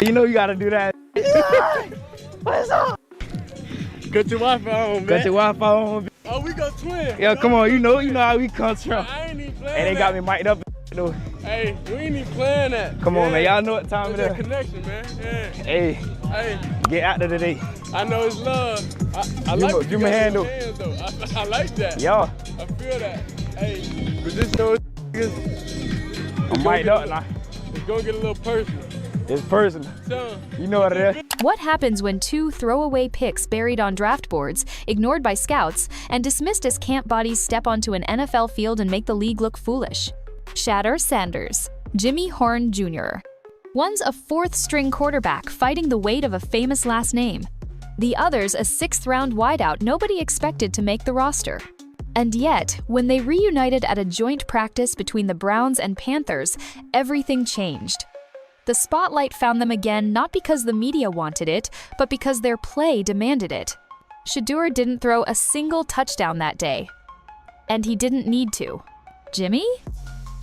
You know you gotta do that. What's up? Got your Wi-Fi on, man. Got your Wi-Fi on. Oh, we go twin. Yo, come on, you know how we come from. I ain't even playing And they got me mic'd up. Though. Hey, we ain't even playing that. Come on, man. Y'all know what time it is. Connection, man. Yeah. Hey, get out of today. I know it's love. I like it. Give me a hand, though. I like that. Yo. I feel that. Hey, but this those I'm mic'd up now. It's gonna get a little personal. It's personal. You know what it is. What happens when 2 throwaway picks buried on draft boards, ignored by scouts, and dismissed as camp bodies step onto an NFL field and make the league look foolish? Shedeur Sanders, Jimmy Horn Jr. One's a 4th-string quarterback fighting the weight of a famous last name. The other's a 6th-round wideout nobody expected to make the roster. And yet, when they reunited at a joint practice between the Browns and Panthers, everything changed. The spotlight found them again not because the media wanted it, but because their play demanded it. Shedeur didn't throw a single touchdown that day. And he didn't need to. Jimmy?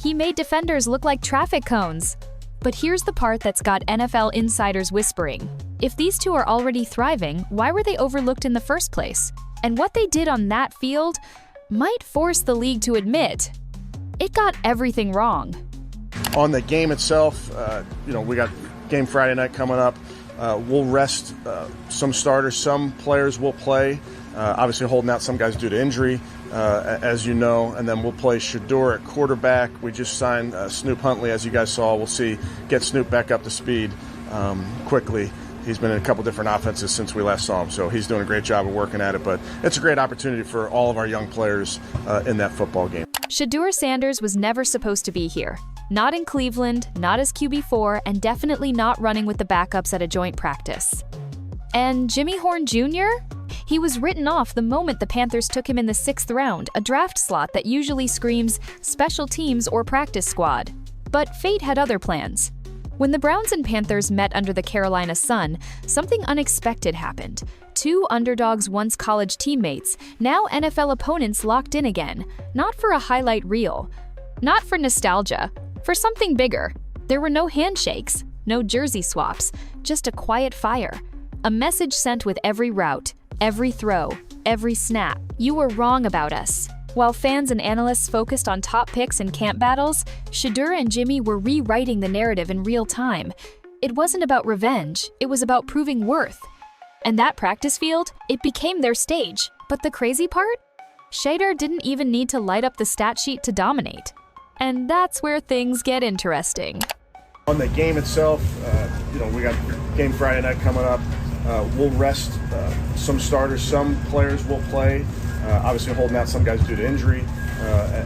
He made defenders look like traffic cones. But here's the part that's got NFL insiders whispering. If these two are already thriving, why were they overlooked in the first place? And what they did on that field might force the league to admit it got everything wrong. On the game itself, we got game Friday night coming up. We'll rest some starters, some players will play. Obviously holding out some guys due to injury, as you know, and then we'll play Shedeur at quarterback. We just signed Snoop Huntley, as you guys saw. We'll get Snoop back up to speed quickly. He's been in a couple different offenses since we last saw him, so he's doing a great job of working at it. But it's a great opportunity for all of our young players in that football game. Shedeur Sanders was never supposed to be here. Not in Cleveland, not as QB4, and definitely not running with the backups at a joint practice. And Jimmy Horn Jr.? He was written off the moment the Panthers took him in the 6th round, a draft slot that usually screams special teams or practice squad. But fate had other plans. When the Browns and Panthers met under the Carolina sun, something unexpected happened. 2 underdogs, once college teammates, now NFL opponents locked in again, not for a highlight reel, not for nostalgia, for something bigger. There were no handshakes, no jersey swaps, just a quiet fire. A message sent with every route, every throw, every snap. You were wrong about us. While fans and analysts focused on top picks and camp battles, Shedeur and Jimmy were rewriting the narrative in real time. It wasn't about revenge, it was about proving worth. And that practice field, it became their stage. But the crazy part? Shedeur didn't even need to light up the stat sheet to dominate. And that's where things get interesting. On the game itself, we got game Friday night coming up. We'll rest some starters, some players will play. Obviously holding out some guys due to injury,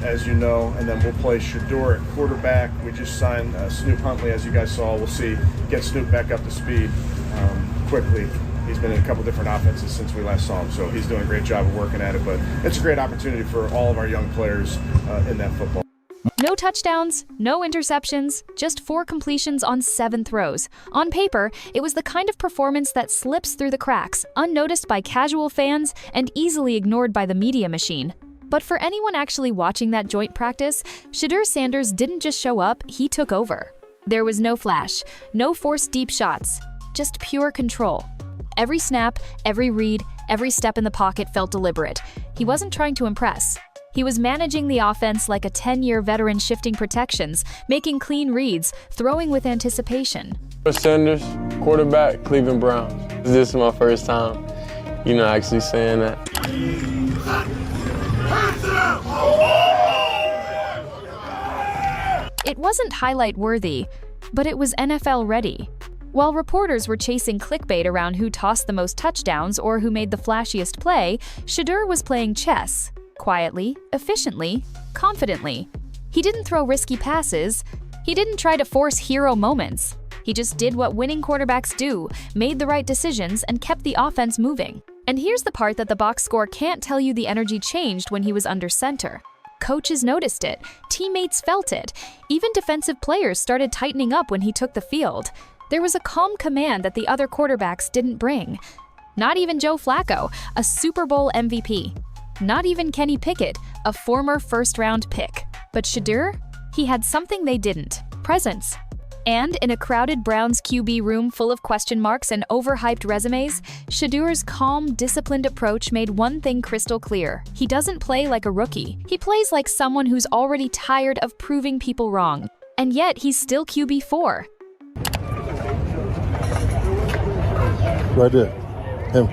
as you know, and then we'll play Shedeur at quarterback. We just signed Snoop Huntley, as you guys saw. We'll get Snoop back up to speed quickly. He's been in a couple different offenses since we last saw him, so he's doing a great job of working at it. But it's a great opportunity for all of our young players in that football. No touchdowns, no interceptions, just 4 completions on 7 throws. On paper, it was the kind of performance that slips through the cracks, unnoticed by casual fans and easily ignored by the media machine. But for anyone actually watching that joint practice, Shedeur Sanders didn't just show up, he took over. There was no flash, no forced deep shots, just pure control. Every snap, every read, every step in the pocket felt deliberate. He wasn't trying to impress. He was managing the offense like a 10-year veteran, shifting protections, making clean reads, throwing with anticipation. Sanders, quarterback, Cleveland Browns. This is my first time, actually saying that. It wasn't highlight-worthy, but it was NFL-ready. While reporters were chasing clickbait around who tossed the most touchdowns or who made the flashiest play, Shedeur was playing chess. Quietly, efficiently, confidently. He didn't throw risky passes. He didn't try to force hero moments. He just did what winning quarterbacks do, made the right decisions, and kept the offense moving. And here's the part that the box score can't tell you: the energy changed when he was under center. Coaches noticed it, teammates felt it, even defensive players started tightening up when he took the field. There was a calm command that the other quarterbacks didn't bring. Not even Joe Flacco, a Super Bowl MVP. Not even Kenny Pickett, a former first-round pick. But Shedeur? He had something they didn't: presence. And in a crowded Browns QB room full of question marks and overhyped resumes, Shedeur's calm, disciplined approach made one thing crystal clear. He doesn't play like a rookie. He plays like someone who's already tired of proving people wrong. And yet, he's still QB4. Right there. Him.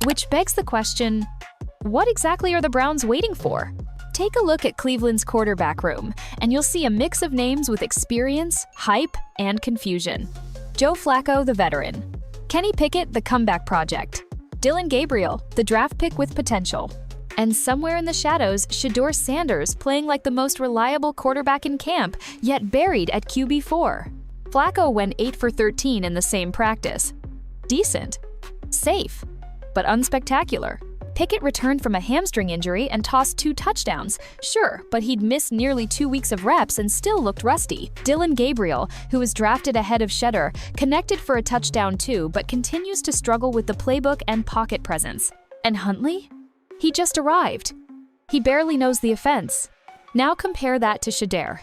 Which begs the question, what exactly are the Browns waiting for? Take a look at Cleveland's quarterback room, and you'll see a mix of names with experience, hype, and confusion. Joe Flacco, the veteran. Kenny Pickett, the comeback project. Dylan Gabriel, the draft pick with potential. And somewhere in the shadows, Shedeur Sanders playing like the most reliable quarterback in camp, yet buried at QB4. Flacco went 8 for 13 in the same practice. Decent. Safe. But unspectacular. Pickett returned from a hamstring injury and tossed 2 touchdowns. Sure, but he'd missed nearly 2 weeks of reps and still looked rusty. Dylan Gabriel, who was drafted ahead of Shedeur, connected for a touchdown too, but continues to struggle with the playbook and pocket presence. And Huntley? He just arrived. He barely knows the offense. Now compare that to Shedeur.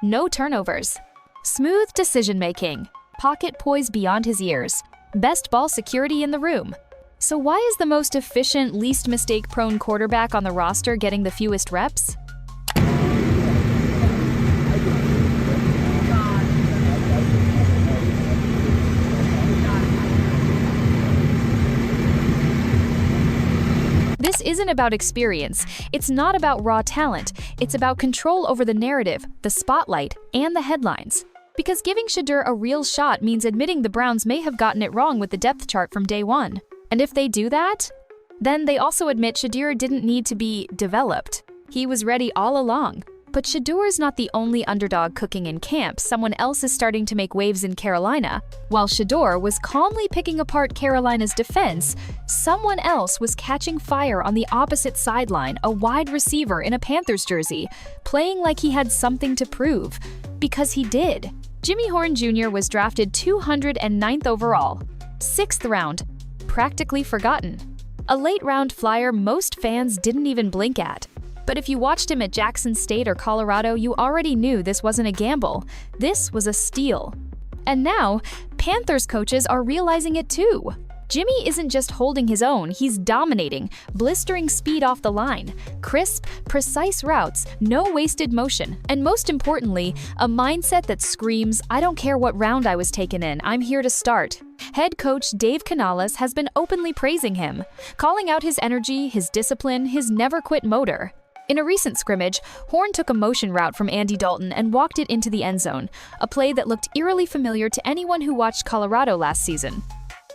No turnovers. Smooth decision-making. Pocket poise beyond his ears. Best ball security in the room. So why is the most efficient, least mistake-prone quarterback on the roster getting the fewest reps? This isn't about experience. It's not about raw talent. It's about control over the narrative, the spotlight, and the headlines. Because giving Shedeur a real shot means admitting the Browns may have gotten it wrong with the depth chart from day one. And if they do that, then they also admit Shedeur didn't need to be developed. He was ready all along. But Shedeur is not the only underdog cooking in camp. Someone else is starting to make waves in Carolina. While Shedeur was calmly picking apart Carolina's defense, someone else was catching fire on the opposite sideline, a wide receiver in a Panthers jersey, playing like he had something to prove. Because he did. Jimmy Horn Jr. was drafted 209th overall, 6th round, practically forgotten. A late-round flyer most fans didn't even blink at. But if you watched him at Jackson State or Colorado, you already knew this wasn't a gamble. This was a steal. And now, Panthers coaches are realizing it too. Jimmy isn't just holding his own, he's dominating, blistering speed off the line, crisp, precise routes, no wasted motion, and most importantly, a mindset that screams, I don't care what round I was taken in, I'm here to start. Head coach Dave Canales has been openly praising him, calling out his energy, his discipline, his never-quit motor. In a recent scrimmage, Horn took a motion route from Andy Dalton and walked it into the end zone, a play that looked eerily familiar to anyone who watched Colorado last season.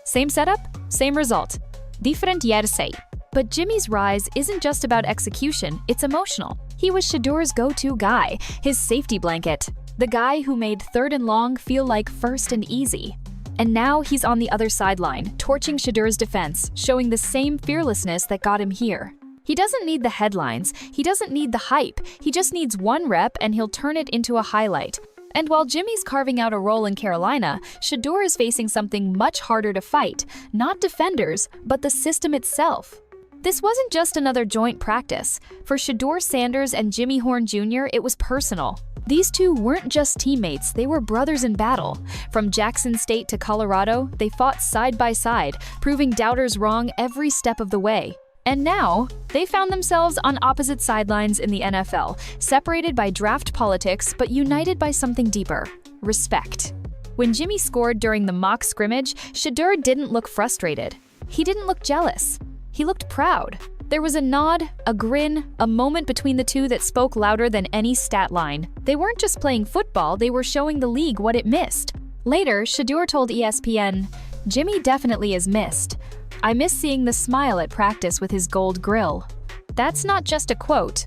Same setup, same result. Different jersey. But Jimmy's rise isn't just about execution, it's emotional. He was Shedeur's go-to guy, his safety blanket, the guy who made 3rd and long feel like 1st and easy. And now he's on the other sideline, torching Shedeur's defense, showing the same fearlessness that got him here. He doesn't need the headlines, he doesn't need the hype, he just needs one rep and he'll turn it into a highlight. And while Jimmy's carving out a role in Carolina, Shedeur is facing something much harder to fight, not defenders, but the system itself. This wasn't just another joint practice. For Shedeur Sanders and Jimmy Horn Jr., it was personal. These two weren't just teammates, they were brothers in battle. From Jackson State to Colorado, they fought side by side, proving doubters wrong every step of the way. And now, they found themselves on opposite sidelines in the NFL, separated by draft politics but united by something deeper: respect. When Jimmy scored during the mock scrimmage, Shedeur didn't look frustrated. He didn't look jealous. He looked proud. There was a nod, a grin, a moment between the two that spoke louder than any stat line. They weren't just playing football, they were showing the league what it missed. Later, Shedeur told ESPN, "Jimmy definitely is missed. I miss seeing the smile at practice with his gold grill." That's not just a quote.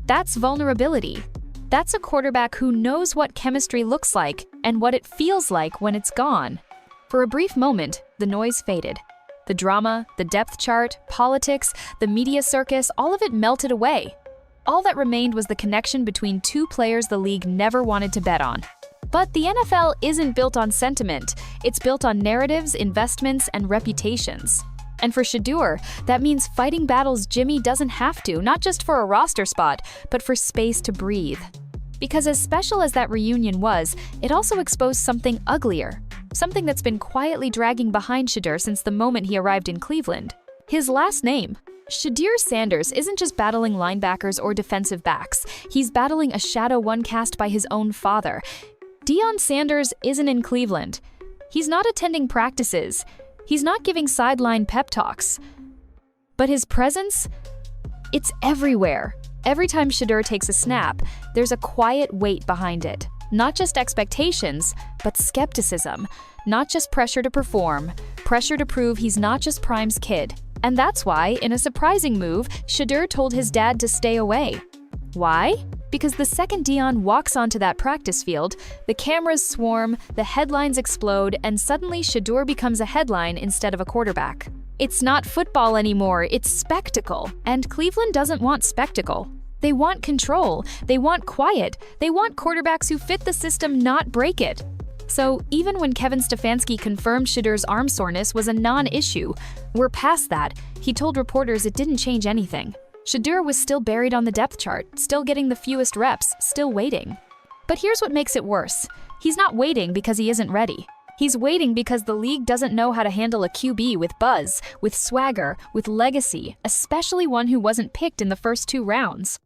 That's vulnerability. That's a quarterback who knows what chemistry looks like and what it feels like when it's gone. For a brief moment, the noise faded. The drama, the depth chart, politics, the media circus, all of it melted away. All that remained was the connection between two players the league never wanted to bet on. But the NFL isn't built on sentiment. It's built on narratives, investments, and reputations. And for Shedeur, that means fighting battles Jimmy doesn't have to, not just for a roster spot, but for space to breathe. Because as special as that reunion was, it also exposed something uglier. Something that's been quietly dragging behind Shedeur since the moment he arrived in Cleveland. His last name. Shedeur Sanders isn't just battling linebackers or defensive backs. He's battling a shadow one cast by his own father. Deion Sanders isn't in Cleveland. He's not attending practices. He's not giving sideline pep talks. But his presence? It's everywhere. Every time Shedeur takes a snap, there's a quiet weight behind it. Not just expectations, but skepticism. Not just pressure to perform, pressure to prove he's not just Prime's kid. And that's why, in a surprising move, Shedeur told his dad to stay away. Why? Because the second Deion walks onto that practice field, the cameras swarm, the headlines explode, and suddenly Shedeur becomes a headline instead of a quarterback. It's not football anymore, it's spectacle. And Cleveland doesn't want spectacle. They want control, they want quiet, they want quarterbacks who fit the system, not break it. So even when Kevin Stefanski confirmed Shedeur's arm soreness was a non-issue, we're past that. He told reporters it didn't change anything. Shedeur was still buried on the depth chart, still getting the fewest reps, still waiting. But here's what makes it worse. He's not waiting because he isn't ready. He's waiting because the league doesn't know how to handle a QB with buzz, with swagger, with legacy, especially one who wasn't picked in the first 2 rounds.